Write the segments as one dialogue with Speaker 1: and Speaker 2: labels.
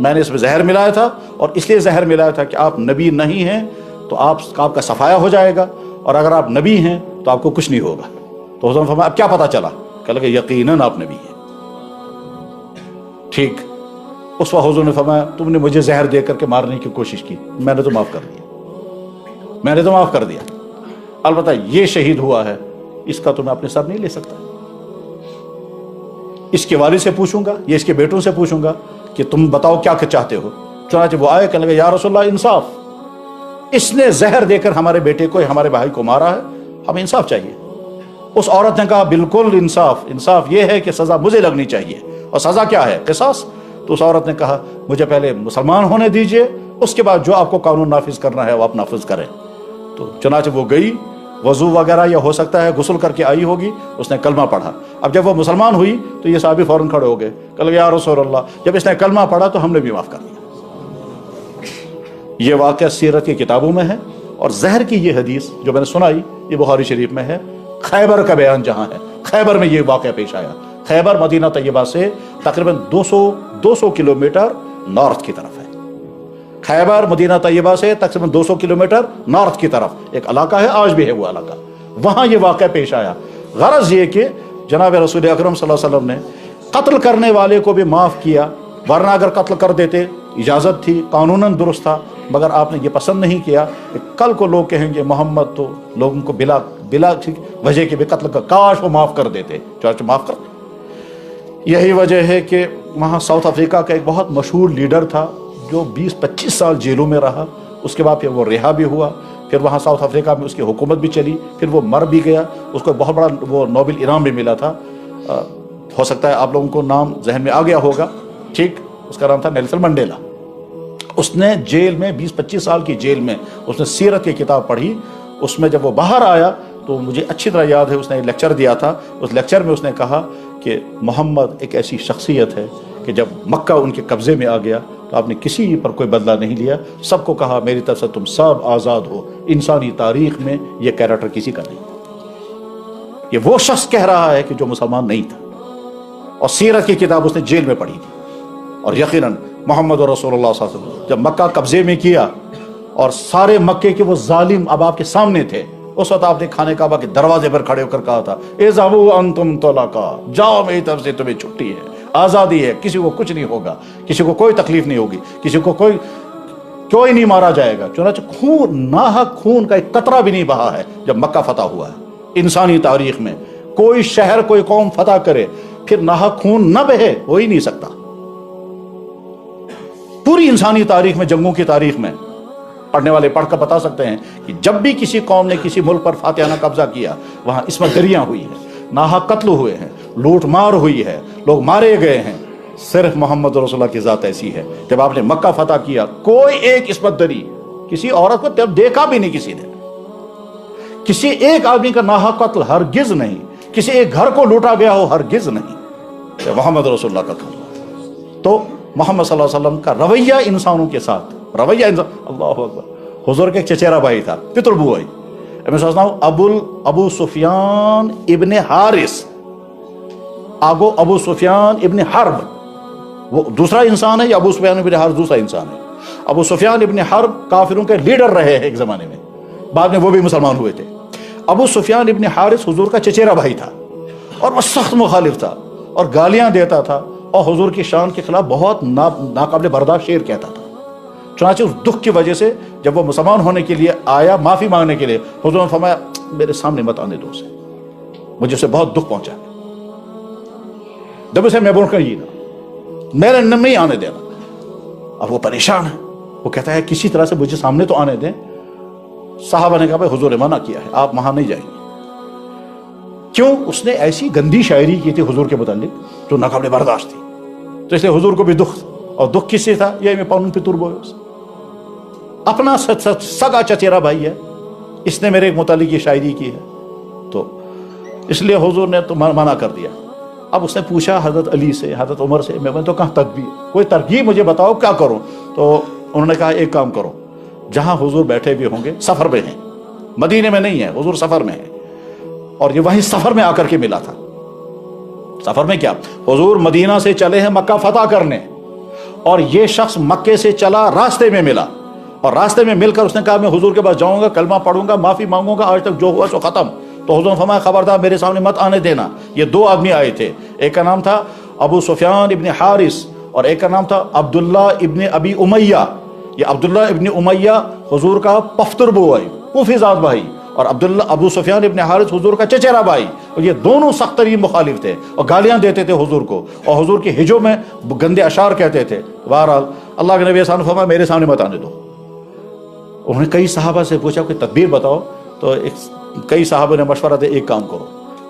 Speaker 1: میں نے اس میں زہر ملایا تھا، اور اس لیے زہر ملایا تھا کہ آپ نبی نہیں ہیں تو آپ کا صفایا ہو جائے گا، اور اگر آپ نبی ہیں تو آپ کو کچھ نہیں ہوگا۔ تو حضور نے فرمایا اب کیا پتہ چلا؟ کہ لگا یقیناً آپ نبی ہیں۔ ٹھیک، اس وقت حضور نے فرمایا تم نے مجھے زہر دے کر کے مارنے کی کوشش کی، میں نے تو معاف کر دیا، میں نے تو معاف کر دیا، البتہ یہ شہید ہوا ہے، اس کا تو میں اپنے سر نہیں لے سکتا، اس کے والد سے پوچھوں گا، یہ اس کے بیٹوں سے پوچھوں گا کہ تم بتاؤ کیا چاہتے ہو۔ چنانچہ وہ آئے، کہنے لگے یا رسول اللہ انصاف، اس نے زہر دے کر ہمارے بیٹے کو، ہمارے بھائی کو مارا ہے، ہمیں انصاف چاہیے۔ اس عورت نے کہا بالکل انصاف یہ ہے کہ سزا مجھے لگنی چاہیے، اور سزا کیا ہے؟ قصاص۔ تو اس عورت نے کہا مجھے پہلے مسلمان ہونے دیجئے، اس کے بعد جو آپ کو قانون نافذ کرنا ہے وہ آپ نافذ کریں۔ تو چنانچہ وہ گئی، وضو وغیرہ یا ہو سکتا ہے غسل کر کے آئی ہوگی، اس نے کلمہ پڑھا۔ اب جب وہ مسلمان ہوئی تو یہ صحابی فوراً کھڑے ہو گئے، کہ لگے یا رسول اللہ، جب اس نے کلمہ پڑھا تو ہم نے بھی معاف کر دیا۔ یہ واقعہ سیرت کی کتابوں میں ہے، اور زہر کی یہ حدیث جو میں نے سنائی یہ بخاری شریف میں ہے۔ خیبر کا بیان جہاں ہے، خیبر میں یہ واقعہ پیش آیا۔ خیبر مدینہ طیبہ سے تقریباً 200 کلومیٹر نارتھ کی طرف ہے۔ خیبر مدینہ طیبہ سے تقریباً 200 کلومیٹر نارتھ کی طرف ایک علاقہ ہے، آج بھی ہے وہ علاقہ، وہاں یہ واقعہ پیش آیا۔ غرض یہ کہ جناب رسول اکرم صلی اللہ علیہ وسلم نے قتل کرنے والے کو بھی معاف کیا، ورنہ اگر قتل کر دیتے اجازت تھی، قانوناً درست تھا، مگر آپ نے یہ پسند نہیں کیا کہ کل کو لوگ کہیں گے محمد تو لوگوں کو بلا وجہ کے بھی قتل کا، کاش وہ معاف کر دیتے، چنانچہ معاف کر۔ یہی وجہ ہے کہ وہاں ساؤتھ افریقہ کا ایک بہت مشہور لیڈر تھا جو 20-25 سال جیلوں میں رہا، اس کے بعد پھر وہ رہا بھی ہوا، پھر وہاں ساؤتھ افریقہ میں اس کی حکومت بھی چلی، پھر وہ مر بھی گیا، اس کو بہت بڑا وہ نوبل انعام بھی ملا تھا، ہو سکتا ہے آپ لوگوں کو نام ذہن میں آ گیا ہوگا، ٹھیک، اس کا نام تھا نیلسن منڈیلا۔ اس نے جیل میں 20-25 سال کی جیل میں اس نے سیرت کی کتاب پڑھی، اس میں جب وہ باہر آیا تو مجھے اچھی طرح یاد ہے اس نے ایک لیکچر دیا تھا، اس لیکچر میں اس نے کہا کہ محمد ایک ایسی شخصیت ہے کہ جب مکہ ان کے قبضے میں آ گیا تو آپ نے کسی پر کوئی بدلہ نہیں لیا، سب کو کہا میری طرف سے تم سب آزاد ہو، انسانی تاریخ میں یہ کیریکٹر کسی کا نہیں۔ یہ وہ شخص کہہ رہا ہے کہ جو مسلمان نہیں تھا، اور سیرت کی کتاب اس نے جیل میں پڑھی تھی۔ اور یقیناً محمد رسول اللہ صلی اللہ علیہ وسلم جب مکہ قبضے میں کیا اور سارے مکے کے وہ ظالم اب آپ کے سامنے تھے، اس وقت آپ نے خانہ کعبہ کے دروازے پر کھڑے ہو کر کہا تھا اذهبوا انتم طلقاء، جاؤ میری طرف سے تمہیں چھٹی ہے، آزادی ہے، کسی کو کچھ نہیں ہوگا، کسی کو کوئی تکلیف نہیں ہوگی، کسی کو کوئی نہیں مارا جائے گا۔ چنانچہ خون، ناحق خون کا ایک قطرہ بھی نہیں بہا ہے جب مکہ فتح ہوا ہے۔ انسانی تاریخ میں کوئی شہر کوئی قوم فتح کرے پھر ناحق خون نہ بہے، ہو ہی نہیں سکتا۔ پوری انسانی تاریخ میں، جنگوں کی تاریخ میں پڑھنے والے پڑھ کر بتا سکتے ہیں کہ جب بھی کسی قوم نے کسی ملک پر فاتحانہ قبضہ کیا وہاں عصمت دریاں ہوئی ہیں، ناحق قتل ہوئے ہیں، لوٹ مار ہوئی ہے، لوگ مارے گئے ہیں۔ صرف محمد رسول اللہ کی ذات ایسی ہے، جب آپ نے مکہ فتح کیا کوئی ایک عصمت دری کسی عورت کو تب دیکھا بھی نہیں، کسی نے کسی ایک آدمی کا ناحق قتل ہرگز نہیں، کسی ایک گھر کو لوٹا گیا ہو ہرگز نہیں، محمد رسول اللہ کا قتل۔ تو محمد صلی اللہ علیہ وسلم کا رویہ انسانوں کے ساتھ، رویہ اللہ اکبر۔ حضور کے ایک چچیرا بھائی تھا، پتر بھائی، میں سوچتا ہوں ابو سفیان ابن حارث، ابو سفیان ابن حرب وہ دوسرا انسان ہے، یا ابو سفیان ابن حارث دوسرا انسان ہے؟ ابو سفیان ابن حرب کافروں کے لیڈر رہے ہیں ایک زمانے میں، بعد میں وہ بھی مسلمان ہوئے تھے۔ ابو سفیان ابن حارث حضور کا چچیرا بھائی تھا، اور وہ سخت مخالف تھا اور گالیاں دیتا تھا، اور حضور کی شان کے خلاف بہت ناقابل برداشت شعر کہتا تھا۔ چنانچہ اس دکھ کی وجہ سے جب وہ مسلمان ہونے کے لیے آیا، معافی مانگنے کے لیے، حضور نے فرمایا میرے سامنے مت آنے دو اسے، مجھے اسے بہت دکھ پہنچا ہے، جب اسے میں بول کر یہ نہ میرے نہیں آنے دینا۔ اب وہ پریشان ہے، وہ کہتا ہے کسی طرح سے مجھے سامنے تو آنے دیں۔ صحابہ نے کہا بھائی حضور نے منع کیا ہے، آپ وہاں نہیں جائیں گے۔ کیوں؟ اس نے ایسی گندی شاعری کی تھی حضور کے متعلق جو ناقابل برداشت تھی، تو اس لیے حضور کو بھی دکھ، اور دکھ کس سے تھا؟ یہ میں پاؤن پتر بوئے، اپنا سگا چچیرا بھائی ہے، اس نے میرے متعلق یہ شاعری کی ہے، تو اس لیے حضور نے تو منع کر دیا۔ اب اس نے پوچھا حضرت علی سے، حضرت عمر سے، میں تو کہاں کوئی ترغیب مجھے بتاؤ کیا کروں؟ تو انہوں نے کہا ایک کام کرو، جہاں حضور بیٹھے بھی ہوں گے، سفر میں ہیں، مدینے میں نہیں ہے، حضور سفر میں ہے، اور یہ وہیں سفر میں آ کر کے ملا تھا۔ سفر میں کیا؟ حضور مدینہ سے چلے ہیں مکہ فتح کرنے، اور یہ شخص مکے سے چلا، راستے میں ملا، اور راستے میں مل کر اس نے کہا میں حضور کے پاس جاؤں گا، کلمہ پڑھوں گا، معافی مانگوں گا، آج تک جو ہوا سو ختم۔ تو حضور نے فرمایا خبردار میرے سامنے مت آنے دینا۔ یہ دو آدمی آئے تھے، ایک کا نام تھا ابو سفیان ابن حارث اور ایک کا نام تھا عبداللہ ابن ابی امیہ۔ یہ عبداللہ ابن امیہ حضور کا پفتر بھائی، پھوپھی زاد بھائی، اور ابو سفیان ابن حارث حضور کا چچیرا بھائی، اور یہ دونوں سخت ترین مخالف تھے اور گالیاں دیتے تھے حضور کو، اور حضور کی ہجوں میں گندے اشعار کہتے تھے۔ بہرحال اللہ کے نبی صلی اللہ علیہ وسلم فرمایا میرے سامنے مت آنے دو۔ انہوں نے کئی صحابہ سے پوچھا کہ تدبیر بتاؤ، تو کئی صحابہ نے مشورہ دیا ایک کام کرو،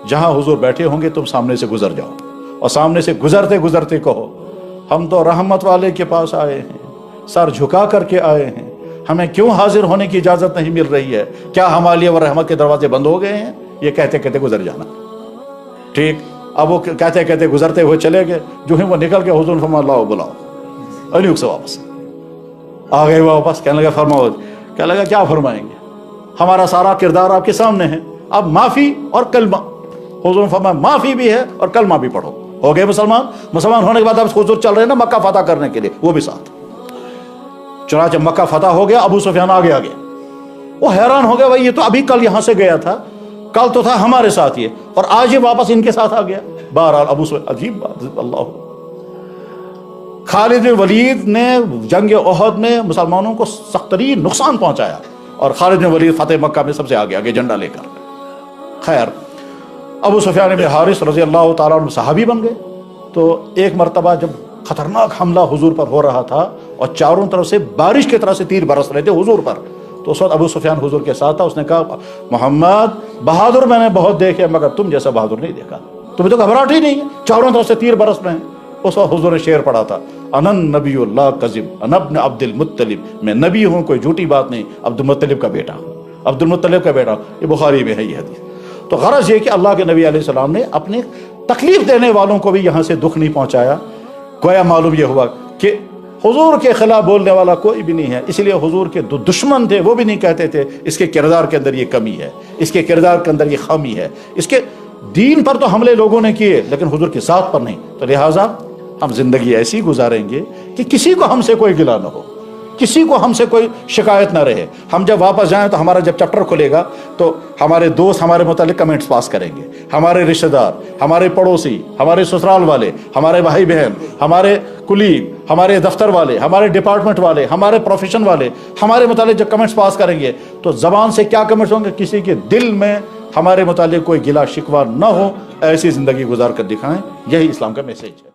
Speaker 1: جہاں حضور بیٹھے ہوں گے تم سامنے سے گزر جاؤ، اور سامنے سے گزرتے گزرتے کہو ہم تو رحمت والے کے پاس آئے ہیں، سر جھکا کر کے آئے ہیں، ہمیں کیوں حاضر ہونے کی اجازت نہیں مل رہی ہے؟ کیا ہمارے لیے وہ رحمت کے دروازے بند ہو گئے ہیں؟ یہ کہتے کہتے گزر جانا۔ ٹھیک، اب وہ کہتے کہتے گزرتے ہوئے چلے گئے، جو ہی وہ نکل کے حضور نے فرمایا لاؤ بلاؤ، انیوک سے واپس آ گئے واپس۔ کہنے لگا فرماؤ، کہنے لگا کیا فرمائیں گے؟ ہمارا سارا کردار آپ کے سامنے ہے، اب معافی اور کلمہ۔ حضور نے فرمایا معافی بھی ہے اور کلمہ بھی پڑھو۔ ہو گئے مسلمان ہونے کے بعد اب حضور چل رہے ہیں نا مکہ فتح کرنے کے لیے، وہ بھی ساتھ۔ چنانچہ مکہ فتح ہو گیا، ابو سفیان آگے آگے، وہ حیران ہو گیا بھائی یہ تو ابھی کل یہاں سے گیا تھا، کل تو تھا ہمارے ساتھ یہ، اور آج یہ واپس ان کے ساتھ آ گیا۔ بہرحال ابو سفیان، عجیب بات، اللہ۔ خالد بن ولید نے جنگ احد میں مسلمانوں کو سخت ترین نقصان پہنچایا، اور خالد بن ولید فتح مکہ میں سب سے آگے آگے جھنڈا لے کر۔ خیر، ابو سفیان بن حارث رضی اللہ تعالیٰ عنہ صحابی بن گئے۔ تو ایک مرتبہ جب خطرناک حملہ حضور پر ہو رہا تھا اور چاروں طرف سے بارش کی طرح سے تیر برس رہے تھے حضور پر، تو اس وقت ابو سفیان حضور کے ساتھ تھا۔ اس نے کہا محمد بہادر میں نے بہت دیکھے مگر تم جیسا بہادر نہیں دیکھا، تمہیں تو گھبراہٹ ہی نہیں ہے، چاروں طرف سے تیر برس رہے ہیں۔ اس وقت حضور نے شعر پڑھا تھا، انا نبی اللہ کذب انا ابن عبد المطلب، میں نبی ہوں کوئی جھوٹی بات نہیں، عبد المطلب کا بیٹا ہوں، عبد المطلب کا بیٹا ہوں۔ یہ بخاری میں ہے یہ حدیث۔ تو غرض یہ کہ اللہ کے نبی علیہ السلام نے اپنے تکلیف دینے والوں کو بھی یہاں سے دکھ نہیں پہنچایا۔ گویا معلوم یہ ہوا کہ حضور کے خلاف بولنے والا کوئی بھی نہیں ہے، اس لیے حضور کے دشمن تھے وہ بھی نہیں کہتے تھے اس کے کردار کے اندر یہ کمی ہے، اس کے کردار کے اندر یہ خامی ہے، اس کے دین پر تو حملے لوگوں نے کیے لیکن حضور کی ذات پر نہیں۔ تو لہٰذا ہم زندگی ایسی گزاریں گے کہ کسی کو ہم سے کوئی گلہ نہ ہو، کسی کو ہم سے کوئی شکایت نہ رہے۔ ہم جب واپس جائیں تو ہمارا جب چیپٹر کھلے گا تو ہمارے دوست ہمارے متعلق کمنٹس پاس کریں گے، ہمارے رشتہ دار، ہمارے پڑوسی، ہمارے سسرال والے، ہمارے بھائی بہن، ہمارے کلیگ، ہمارے دفتر والے، ہمارے ڈپارٹمنٹ والے، ہمارے پروفیشن والے ہمارے متعلق جب کمنٹس پاس کریں گے تو زبان سے کیا کمنٹس ہوں گے؟ کسی کے دل میں ہمارے متعلق کوئی گلہ شکوہ نہ ہو، ایسی زندگی گزار کر دکھائیں۔ یہی اسلام کا میسیج ہے۔